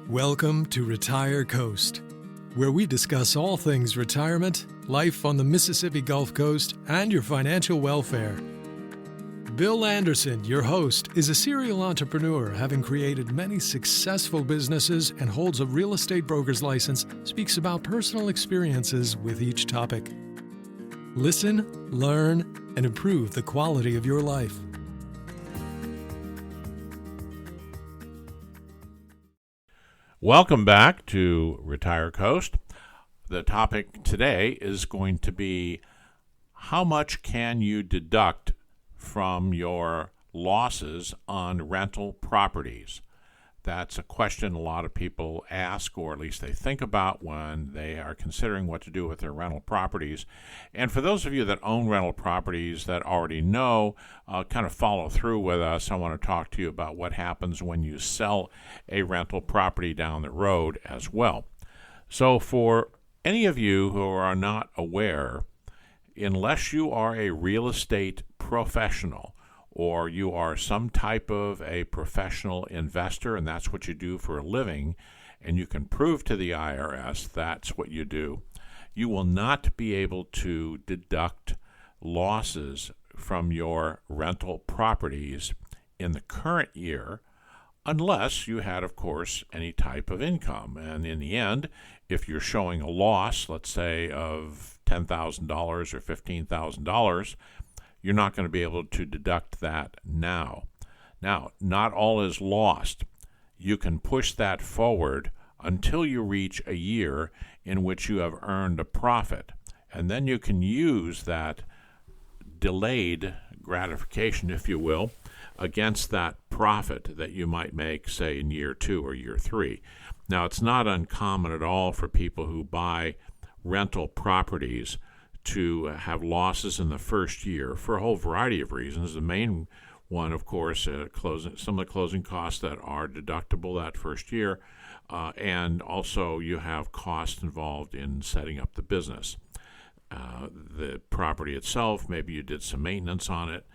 Welcome to Retire Coast, where we discuss all things retirement, life on the Mississippi Gulf Coast, and your financial welfare. Bill Anderson, your host, is a serial entrepreneur having created many successful businesses and holds a real estate broker's license, speaks about personal experiences with each topic. Listen, learn, and improve the quality of your life. Welcome back to Retire Coast. The topic today is going to be how much can you deduct from your losses on rental properties? That's a question a lot of people ask, or at least they think about when they are considering what to do with their rental properties. And for those of you that own rental properties that already know, kind of follow through with us, I want to talk to you about what happens when you sell a rental property down the road as well. So for any of you who are not aware, unless you are a real estate professional, or you are some type of a professional investor, and that's what you do for a living, and you can prove to the IRS that's what you do, you will not be able to deduct losses from your rental properties in the current year unless you had, of course, any type of income. And in the end, if you're showing a loss, let's say of $10,000 or $15,000, you're not going to be able to deduct that now. Now, not all is lost. You can push that forward until you reach a year in which you have earned a profit. And then you can use that delayed gratification, if you will, against that profit that you might make, say, in year 2 or year 3. Now, it's not uncommon at all for people who buy rental properties to have losses in the first year for a whole variety of reasons. The main one, of course, some of the closing costs that are deductible that first year, and also you have costs involved in setting up the business. The property itself, maybe you did some maintenance on it,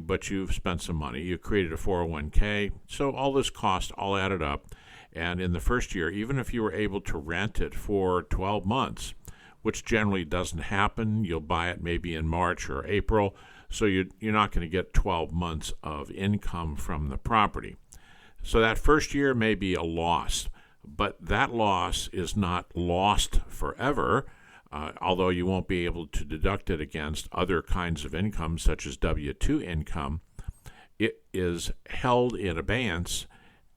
but you've spent some money. You created a 401k, so all this cost all added up. And in the first year, even if you were able to rent it for 12 months, which generally doesn't happen. You'll buy it maybe in March or April, so you're not going to get 12 months of income from the property. So that first year may be a loss, but that loss is not lost forever, although you won't be able to deduct it against other kinds of income, such as W-2 income. It is held in abeyance,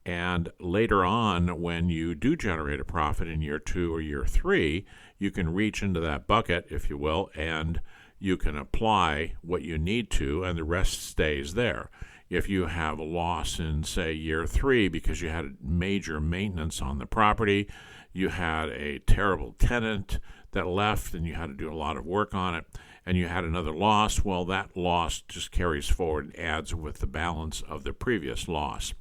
and later on, when you do generate a profit in year 2 or year 3, you can reach into that bucket, if you will, and you can apply what you need to, and the rest stays there. If you have a loss in, say, year 3 because you had major maintenance on the property, you had a terrible tenant that left and you had to do a lot of work on it, and you had another loss, well, that loss just carries forward and adds with the balance of the previous loss.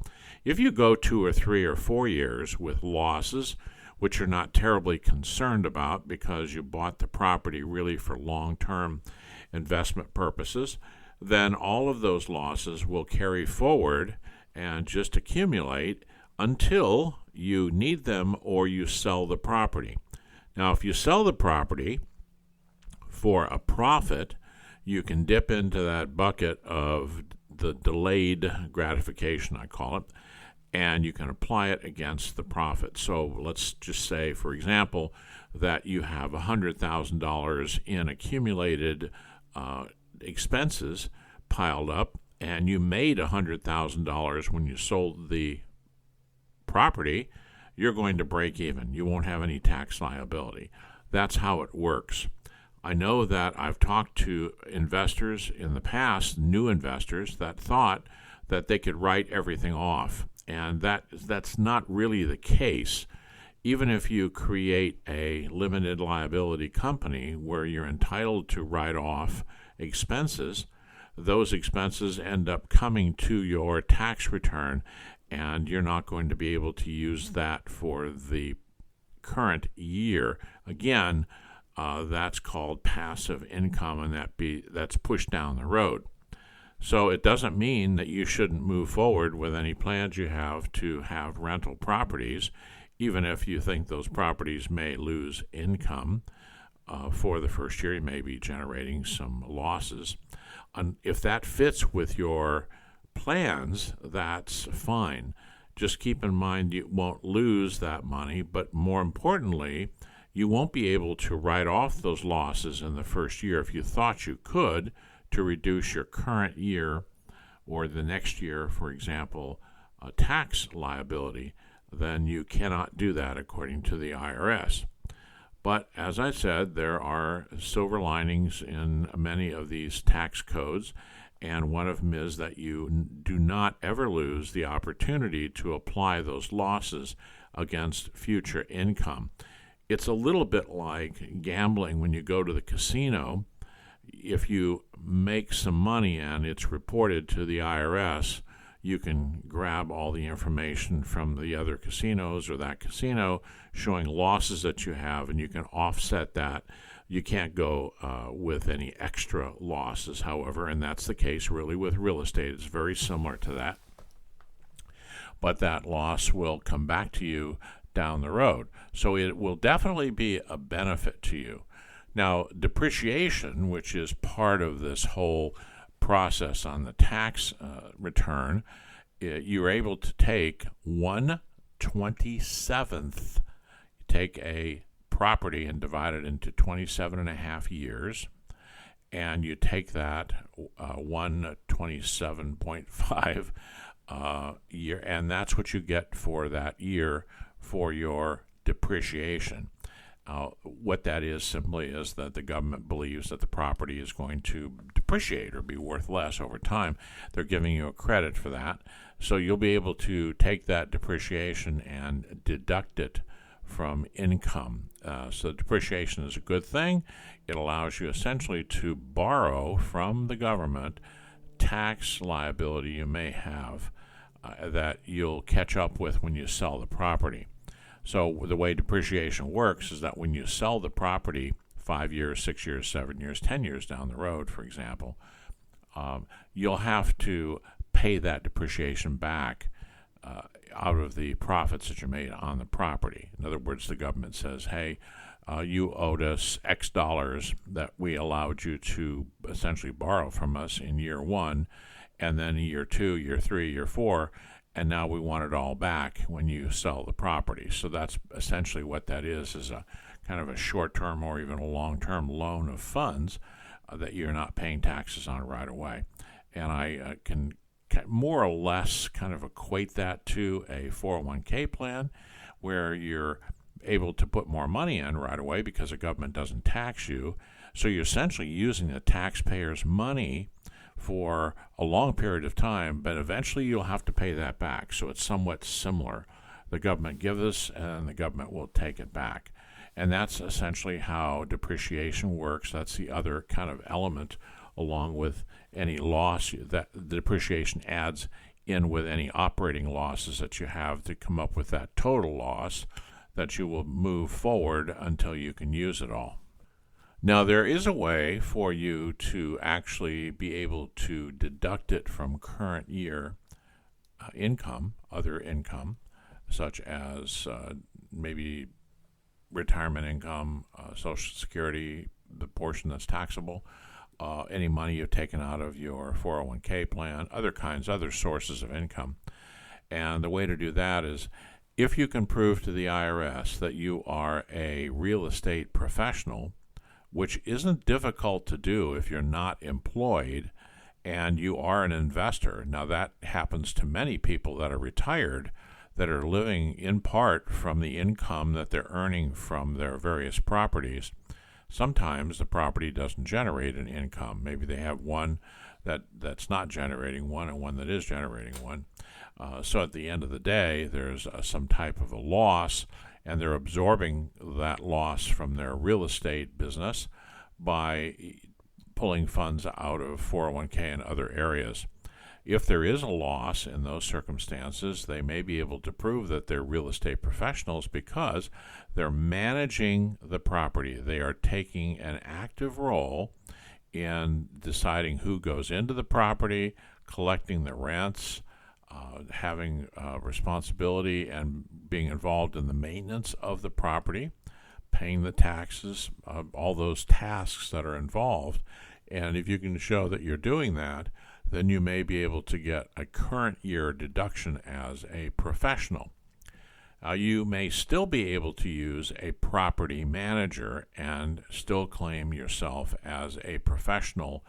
If you go 2 or 3 or 4 years with losses, which you're not terribly concerned about because you bought the property really for long-term investment purposes, then all of those losses will carry forward and just accumulate until you need them or you sell the property. Now, if you sell the property for a profit, you can dip into that bucket of the delayed gratification, I call it, and you can apply it against the profit. So let's just say, for example, that you have $100,000 in accumulated expenses piled up, and you made $100,000 when you sold the property. You're going to break even. You won't have any tax liability. That's how it works. I know that I've talked to investors in the past, new investors, that thought that they could write everything off. And that's not really the case. Even if you create a limited liability company where you're entitled to write off expenses, those expenses end up coming to your tax return, and you're not going to be able to use that for the current year. Again, that's called passive income, and that's pushed down the road. So it doesn't mean that you shouldn't move forward with any plans you have to have rental properties, even if you think those properties may lose income. For the first year, you may be generating some losses. And if that fits with your plans, that's fine. Just keep in mind you won't lose that money, but more importantly, you won't be able to write off those losses in the first year if you thought you could to reduce your current year or the next year, for example, a tax liability. Then you cannot do that according to the IRS. But as I said, there are silver linings in many of these tax codes, and one of them is that you do not ever lose the opportunity to apply those losses against future income. It's a little bit like gambling when you go to the casino. If you make some money and it's reported to the IRS, you can grab all the information from the other casinos or that casino showing losses that you have, and you can offset that. You can't go with any extra losses, however, and that's the case really with real estate. It's very similar to that. But that loss will come back to you down the road. So it will definitely be a benefit to you. Now, depreciation, which is part of this whole process on the tax return, you're able to take 1/27th. You take a property and divide it into 27 and a half years, and you take that 127.5 year, and that's what you get for that year for your depreciation. What that is simply is that the government believes that the property is going to depreciate or be worth less over time. They're giving you a credit for that. So you'll be able to take that depreciation and deduct it from income. So depreciation is a good thing. It allows you essentially to borrow from the government tax liability you may have that you'll catch up with when you sell the property. So the way depreciation works is that when you sell the property 5 years, 6 years, 7 years, 10 years down the road, for example, you'll have to pay that depreciation back out of the profits that you made on the property. In other words, the government says, hey, you owed us X dollars that we allowed you to essentially borrow from us in year one, and then year 2, year 3, year 4, and now we want it all back when you sell the property. So that's essentially what that is a kind of a short-term or even a long-term loan of funds that you're not paying taxes on right away. And I can more or less kind of equate that to a 401k plan where you're able to put more money in right away because the government doesn't tax you. So you're essentially using the taxpayers' money for a long period of time, but eventually you'll have to pay that back. So it's somewhat similar. The government gives us, and the government will take it back. And that's essentially how depreciation works. That's the other kind of element, along with any loss that the depreciation adds in with any operating losses that you have to come up with that total loss that you will move forward until you can use it all. Now, there is a way for you to actually be able to deduct it from current year income, other income, such as maybe retirement income, Social Security, the portion that's taxable, any money you've taken out of your 401k plan, other sources of income. And the way to do that is if you can prove to the IRS that you are a real estate professional, which isn't difficult to do if you're not employed and you are an investor. Now, that happens to many people that are retired that are living in part from the income that they're earning from their various properties. Sometimes the property doesn't generate an income. Maybe they have one that's not generating one and one that is generating one. So at the end of the day, there's some type of a loss, and they're absorbing that loss from their real estate business by pulling funds out of 401k and other areas. If there is a loss in those circumstances, they may be able to prove that they're real estate professionals because they're managing the property. They are taking an active role in deciding who goes into the property, collecting the rents, having responsibility and being involved in the maintenance of the property, paying the taxes, all those tasks that are involved. And if you can show that you're doing that, then you may be able to get a current year deduction as a professional. You may still be able to use a property manager and still claim yourself as a professional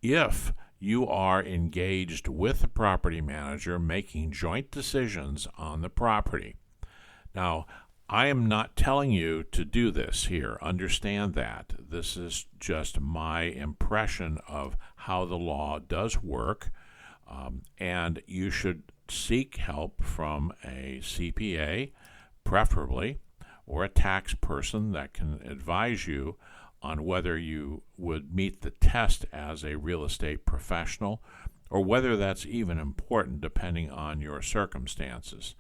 if you are engaged with a property manager making joint decisions on the property. Now, I am not telling you to do this here. Understand that. This is just my impression of how the law does work, and you should seek help from a CPA, preferably, or a tax person that can advise you on whether you would meet the test as a real estate professional, or whether that's even important depending on your circumstances.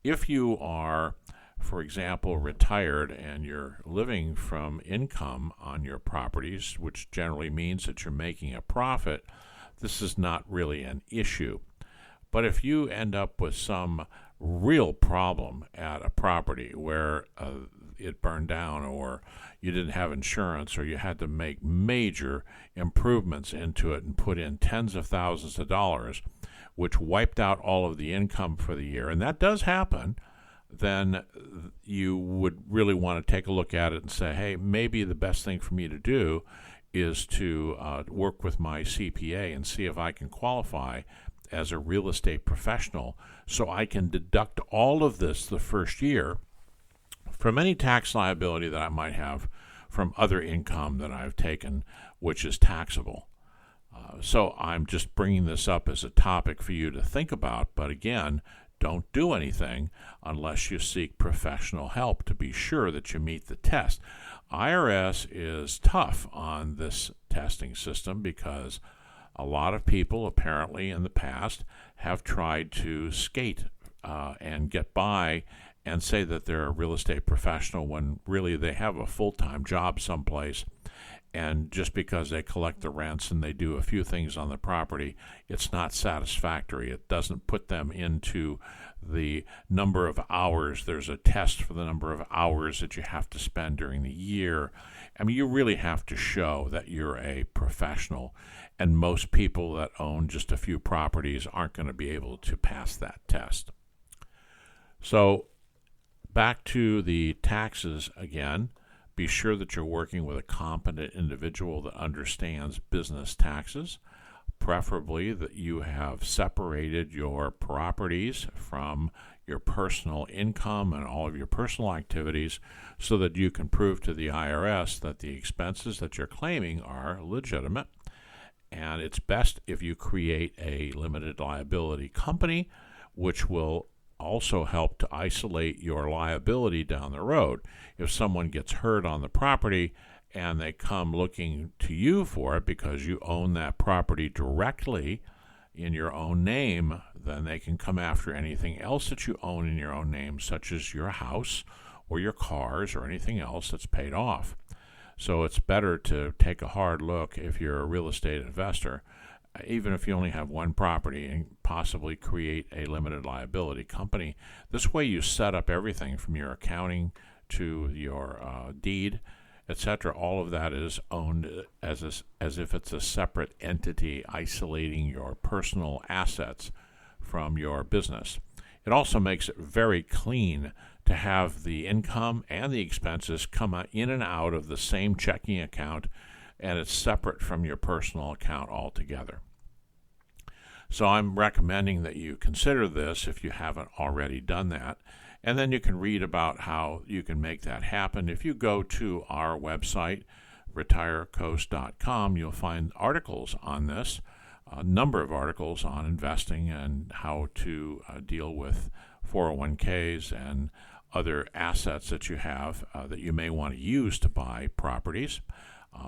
If you are, for example, retired and you're living from income on your properties, which generally means that you're making a profit, this is not really an issue. But if you end up with some real problem at a property where it burned down, or you didn't have insurance, or you had to make major improvements into it and put in tens of thousands of dollars, which wiped out all of the income for the year, and that does happen, then you would really want to take a look at it and say, hey, maybe the best thing for me to do is to work with my CPA and see if I can qualify as a real estate professional so I can deduct all of this the first year from any tax liability that I might have from other income that I've taken, which is taxable. So I'm just bringing this up as a topic for you to think about, but again, don't do anything unless you seek professional help to be sure that you meet the test. IRS is tough on this testing system because a lot of people apparently in the past have tried to skate and get by and say that they're a real estate professional when really they have a full-time job someplace. And just because they collect the rents and they do a few things on the property, it's not satisfactory. It doesn't put them into the number of hours. There's a test for the number of hours that you have to spend during the year. I mean, you really have to show that you're a professional, and most people that own just a few properties aren't going to be able to pass that test. So back to the taxes again. Be sure that you're working with a competent individual that understands business taxes, preferably that you have separated your properties from your personal income and all of your personal activities so that you can prove to the IRS that the expenses that you're claiming are legitimate. And it's best if you create a limited liability company, which will also help to isolate your liability down the road. If someone gets hurt on the property and they come looking to you for it because you own that property directly in your own name, then they can come after anything else that you own in your own name, such as your house or your cars or anything else that's paid off. So it's better to take a hard look if you're a real estate investor, even if you only have one property, and possibly create a limited liability company. This way you set up everything from your accounting to your deed, etc. All of that is owned as if it's a separate entity, isolating your personal assets from your business. It also makes it very clean to have the income and the expenses come in and out of the same checking account, and it's separate from your personal account altogether. So I'm recommending that you consider this if you haven't already done that, and then you can read about how you can make that happen. If you go to our website, retirecoast.com, you'll find articles on this, a number of articles on investing and how to deal with 401ks and other assets that you have that you may want to use to buy properties.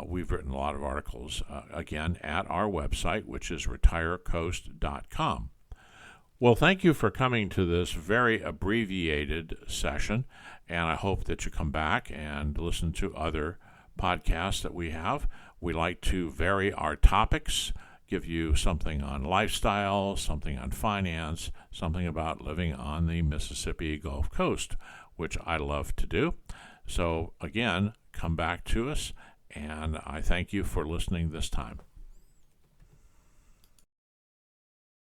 We've written a lot of articles, again, at our website, which is retirecoast.com. Well, thank you for coming to this very abbreviated session, and I hope that you come back and listen to other podcasts that we have. We like to vary our topics, give you something on lifestyle, something on finance, something about living on the Mississippi Gulf Coast, which I love to do. So again, come back to us, and I thank you for listening this time.